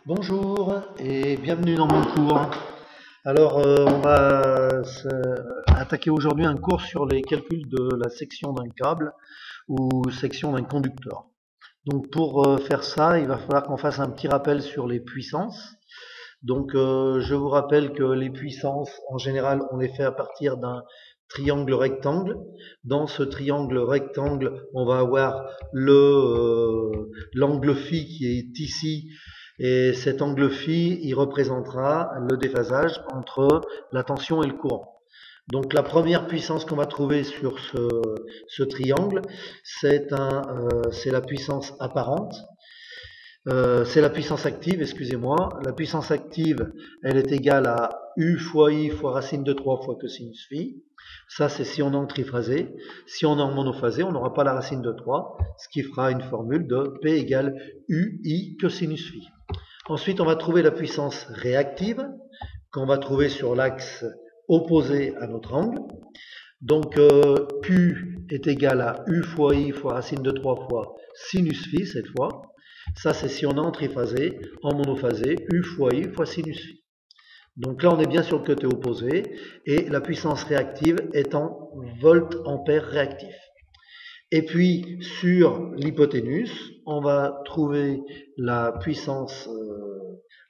Bonjour et bienvenue dans mon cours. Alors, on va attaquer aujourd'hui un cours sur les calculs de la section d'un câble ou section d'un conducteur. Donc, pour faire ça, il va falloir qu'on fasse un petit rappel sur les puissances. Donc, je vous rappelle que les puissances, en général, on les fait à partir d'un triangle rectangle. Dans ce triangle rectangle, on va avoir l'angle phi qui est ici. Et cet angle phi, il représentera le déphasage entre la tension et le courant. Donc la première puissance qu'on va trouver sur ce triangle, c'est la puissance apparente. C'est la puissance active, excusez-moi. La puissance active, elle est égale à U fois I fois racine de 3 fois cosinus phi. Ça, c'est si on est en triphasé. Si on est en monophasé, on n'aura pas la racine de 3, ce qui fera une formule de P égale UI cosinus phi. Ensuite, on va trouver la puissance réactive, qu'on va trouver sur l'axe opposé à notre angle. Donc, Q est égal à U fois I fois racine de 3 fois sinus phi, cette fois. Ça, c'est si on est en triphasé. En monophasé, U fois I fois sinus phi. Donc là, on est bien sur le côté opposé. Et la puissance réactive est en volt-ampère réactif. Et puis, sur l'hypoténuse, on va trouver la puissance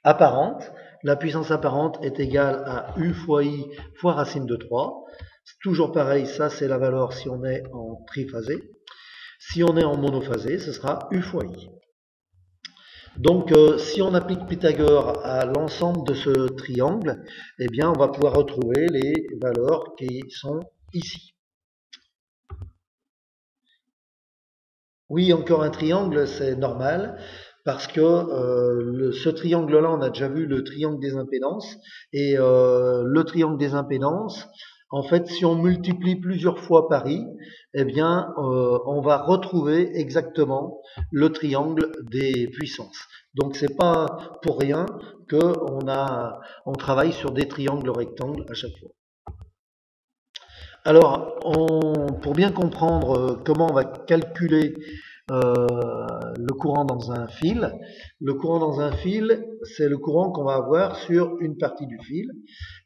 apparente. La puissance apparente est égale à U fois I fois racine de 3. C'est toujours pareil, ça c'est la valeur si on est en triphasé. Si on est en monophasé, ce sera U fois I. Donc, si on applique Pythagore à l'ensemble de ce triangle, eh bien, on va pouvoir retrouver les valeurs qui sont ici. Oui, encore un triangle, c'est normal, parce que ce triangle-là, on a déjà vu le triangle des impédances, et le triangle des impédances, en fait, si on multiplie plusieurs fois par i, eh bien, on va retrouver exactement le triangle des puissances. Donc, c'est pas pour rien qu'on travaille sur des triangles rectangles à chaque fois. Alors, pour bien comprendre comment on va calculer le courant dans un fil, le courant dans un fil, c'est le courant qu'on va avoir sur une partie du fil.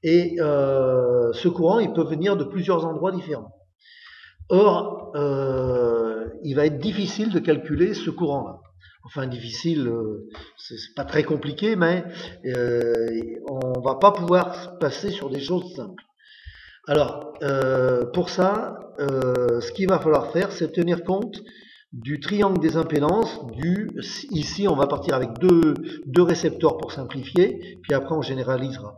Et ce courant, il peut venir de plusieurs endroits différents. Or, il va être difficile de calculer ce courant-là. Enfin, difficile, c'est pas très compliqué, mais on va pas pouvoir passer sur des choses simples. Alors, pour ça, ce qu'il va falloir faire, c'est tenir compte du triangle des impédances. Ici, on va partir avec deux récepteurs pour simplifier, puis après on généralisera.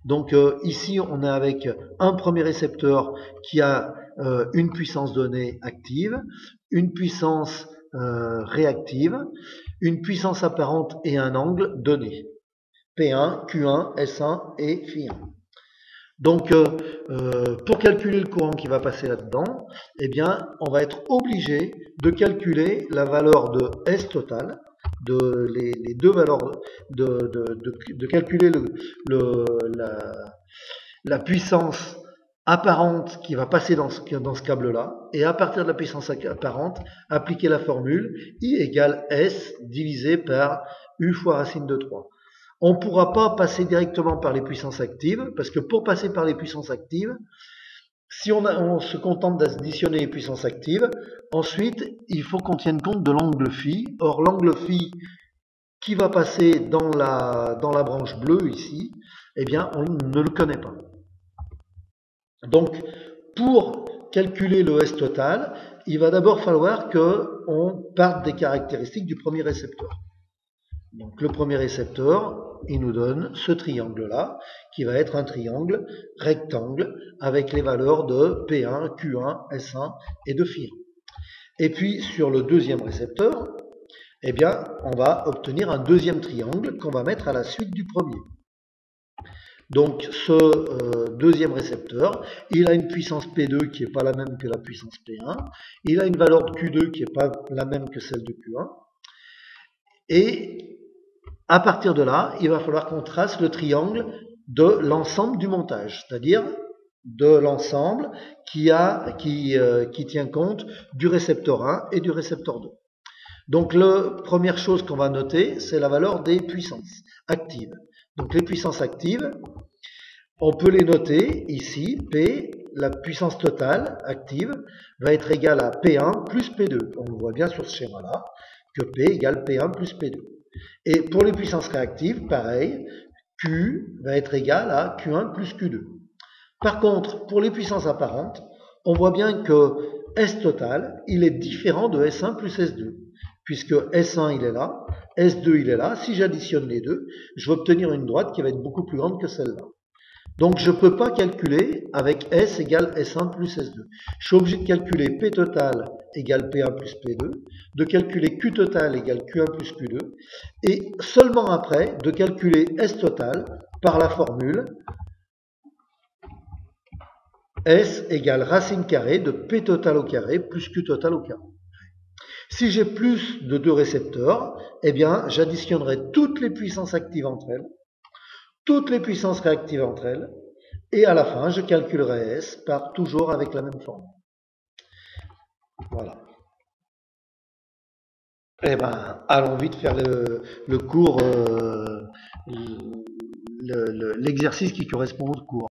Donc ici, on est avec un premier récepteur qui a une puissance donnée active, une puissance réactive, une puissance apparente et un angle donné. P1, Q1, S1 et Φ1. Donc, pour calculer le courant qui va passer là-dedans, eh bien, on va être obligé de calculer la valeur de S total, les deux valeurs, de calculer la puissance apparente qui va passer dans ce câble-là, et à partir de la puissance apparente, appliquer la formule I égale S divisé par U fois racine de 3. On ne pourra pas passer directement par les puissances actives, parce que pour passer par les puissances actives, si on se contente d'additionner les puissances actives, ensuite, il faut qu'on tienne compte de l'angle phi. Or, l'angle phi qui va passer dans la branche bleue ici, eh bien, on ne le connaît pas. Donc, pour calculer le S total, il va d'abord falloir qu'on parte des caractéristiques du premier récepteur. Donc, le premier récepteur, il nous donne ce triangle-là, qui va être un triangle rectangle avec les valeurs de P1, Q1, S1 et de Φ1. Et puis, sur le deuxième récepteur, eh bien, on va obtenir un deuxième triangle qu'on va mettre à la suite du premier. Donc, ce deuxième récepteur, il a une puissance P2 qui n'est pas la même que la puissance P1. Il a une valeur de Q2 qui n'est pas la même que celle de Q1. Et à partir de là, il va falloir qu'on trace le triangle de l'ensemble du montage, c'est-à-dire de l'ensemble qui tient compte du récepteur 1 et du récepteur 2. Donc la première chose qu'on va noter, c'est la valeur des puissances actives. Donc les puissances actives, on peut les noter ici. P, la puissance totale active, va être égale à P1 plus P2. On le voit bien sur ce schéma-là, que P égale P1 plus P2. Et pour les puissances réactives, pareil, Q va être égal à Q1 plus Q2. Par contre, pour les puissances apparentes, on voit bien que S total, il est différent de S1 plus S2, puisque S1 il est là, S2 il est là. Si j'additionne les deux, je vais obtenir une droite qui va être beaucoup plus grande que celle-là. Donc je ne peux pas calculer avec S égale S1 plus S2. Je suis obligé de calculer P total égale P1 plus P2, de calculer Q total égale Q1 plus Q2, et seulement après de calculer S total par la formule S égale racine carrée de P total au carré plus Q total au carré. Si j'ai plus de deux récepteurs, eh bien j'additionnerai toutes les puissances actives entre elles, toutes les puissances réactives entre elles, et à la fin, je calculerai S par toujours avec la même formule. Voilà. Eh ben, allons vite faire le cours, l'exercice qui correspond au cours.